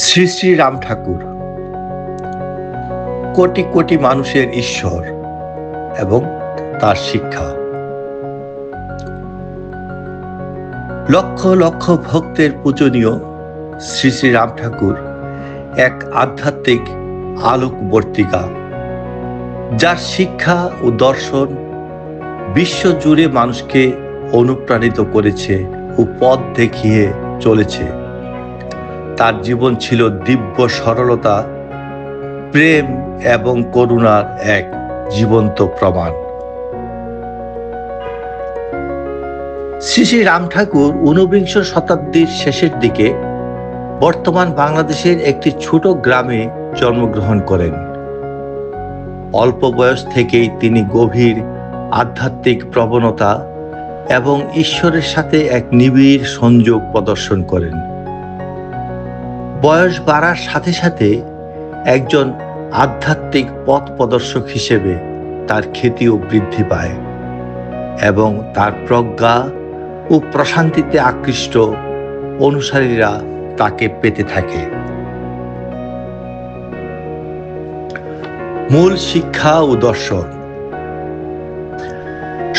শ্রী শ্রী রাম ঠাকুর কোটি কোটি মানুষের ঈশ্বর এবং তার শিক্ষা। লক্ষ লক্ষ ভক্তের পূজনীয় শ্রী শ্রী রাম ঠাকুর এক আধ্যাত্মিক আলোকবর্তিকা, যার শিক্ষা ও দর্শন বিশ্ব জুড়ে মানুষকে অনুপ্রাণিত করেছে ও পথ দেখিয়ে চলেছে। তার জীবন ছিল দিব্য সরলতা, প্রেম এবং করুণার এক জীবন্ত প্রমাণ। শ্রী শ্রী রাম ঠাকুর ঊনবিংশ শতাব্দীর শেষের দিকে বর্তমান বাংলাদেশের একটি ছোট গ্রামে জন্মগ্রহণ করেন। অল্প বয়স থেকেই তিনি গভীর আধ্যাত্মিক প্রবণতা এবং ঈশ্বরের সাথে এক নিবিড় সংযোগ প্রদর্শন করেন। বয়স বাড়ার সাথে সাথে একজন আধ্যাত্মিক পথ প্রদর্শক হিসেবে তার খ্যাতিও বৃদ্ধি পায় এবং তার প্রজ্ঞা ও প্রশান্তিতে আকৃষ্ট অনুসারীরা তাকে পেতে থাকে। মূল শিক্ষা ও দর্শন: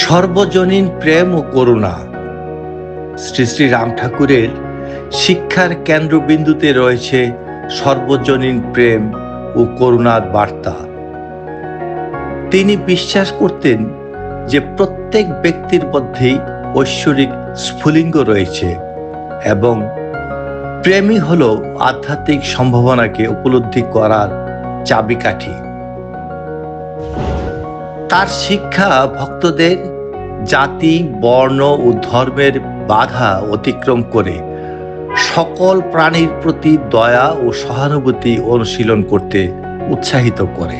সর্বজনীন প্রেম ও করুণা। শ্রী শ্রী রাম ঠাকুরের শিক্ষার কেন্দ্রবিন্দুতে রয়েছে সর্বজনীন প্রেম ও করুণার বার্তা। তিনি বিশ্বাস করতেন যে প্রত্যেক ব্যক্তির মধ্যেই ঐশ্বরিক স্ফুলিঙ্গ রয়েছে এবং প্রেমই হলো আধ্যাত্মিক সম্ভাবনাকে উপলব্ধি করার চাবিকাঠি। তার শিক্ষা ভক্তদের জাতি, বর্ণ ও ধর্মের বাধা অতিক্রম করে সকল প্রাণীর প্রতি দয়া ও সহানুভূতি অনুশীলন করতে উৎসাহিত করে।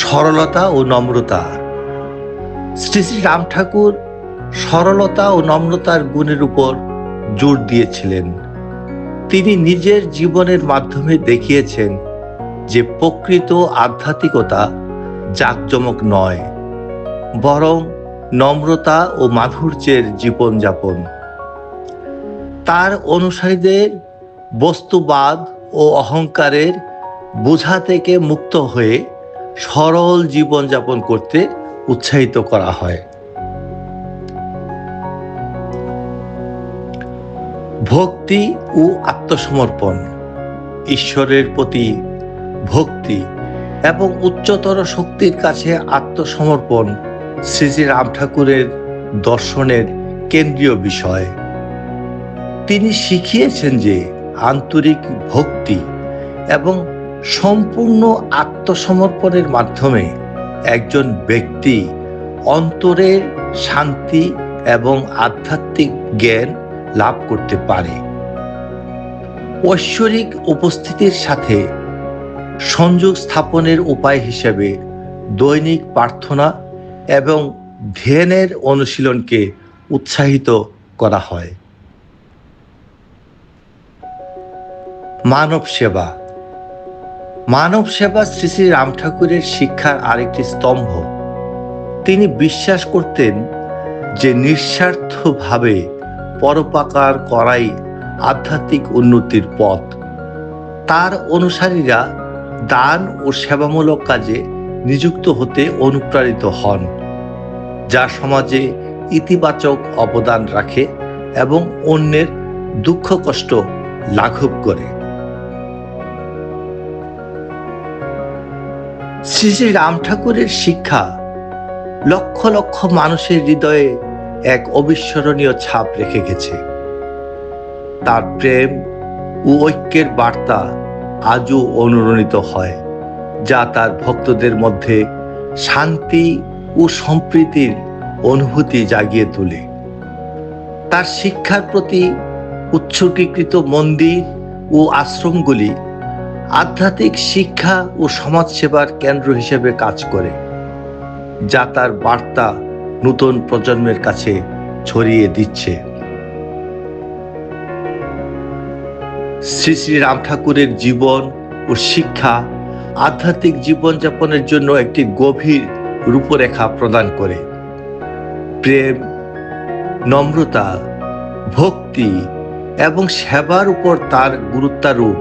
সরলতা ও নম্রতা। শ্রী শ্রী রাম ঠাকুর সরলতা ও নম্রতার গুণের উপর জোর দিয়েছিলেন। তিনি নিজের জীবনের মাধ্যমে দেখিয়েছেন যে প্রকৃত আধ্যাত্মিকতা জাঁকজমক নয়, বরং নম্রতা ও মাধুর্যের জীবনযাপন। তার অনুসারীদের বস্তুবাদ ও অহংকারের বোঝা থেকে মুক্ত হয়ে সরল জীবনযাপন করতে উৎসাহিত করা হয়। ভক্তি ও আত্মসমর্পণ। ঈশ্বরের প্রতি ভক্তি এবং উচ্চতর শক্তির কাছে আত্মসমর্পণ শ্রী শ্রী রাম ঠাকুরের দর্শনের কেন্দ্রীয় বিষয়। তিনি শিখিয়েছেন যে আন্তরিক ভক্তি এবং সম্পূর্ণ আত্মসমর্পণের মাধ্যমে একজন ব্যক্তি অন্তরের শান্তি এবং আধ্যাত্মিক জ্ঞান লাভ করতে পারে। ঐশ্বরিক উপস্থিতির সাথে সংযোগ স্থাপনের উপায় হিসেবে দৈনিক প্রার্থনা এবং ধ্যানের অনুশীলনকে উৎসাহিত করা হয়। মানব সেবা। মানব সেবা শ্রী শ্রী রাম ঠাকুরের শিক্ষার আরেকটি স্তম্ভ। তিনি বিশ্বাস করতেন যে নিঃস্বার্থভাবে পরোপকার করাই আধ্যাত্মিক উন্নতির পথ। তার অনুসারীরা দান ও সেবামূলক কাজে নিযুক্ত হতে অনুপ্রাণিত হন, যা সমাজে ইতিবাচক অবদান রাখে এবং অন্যের দুঃখ কষ্ট লাঘব করে। শ্রী শ্রী রাম ঠাকুরের শিক্ষা লক্ষ লক্ষ মানুষের হৃদয়ে এক অবিস্মরণীয় ছাপ রেখে গেছে। তার প্রেম ও ঐক্যের বার্তা আজও অনুরণিত হয়, যা তার ভক্তদের মধ্যে শান্তি ও সম্প্রীতির অনুভূতি জাগিয়ে তোলে। তার শিক্ষার প্রতি উৎসর্গীকৃত মন্দির ও আশ্রমগুলি আধ্যাত্মিক শিক্ষা ও সমাজসেবার কেন্দ্র হিসেবে কাজ করে, যা তার বার্তা নতুন প্রজন্মের কাছে ছড়িয়ে দিচ্ছে। শ্রী শ্রী রাম ঠাকুরের জীবন ও শিক্ষা আধ্যাত্মিক জীবনযাপনের জন্য একটি গভীর রূপরেখা প্রদান করে। প্রেম, নম্রতা, ভক্তি এবং সেবার উপর তার গুরুত্বারোপ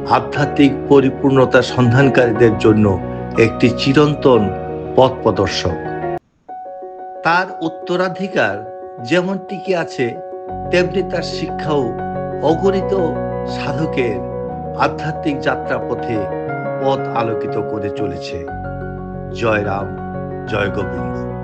আধ্যাত্মিক পরিপূর্ণতার সন্ধানকারীদের জন্য একটি চিরন্তন পথ প্রদর্শক। তার উত্তরাধিকার যেমন টিকে আছে, তেমনি তার শিক্ষাও অগণিত সাধকের আধ্যাত্মিক যাত্রাপথে পথ আলোকিত করে চলেছে। জয় রাম, জয় গোবিন্দ।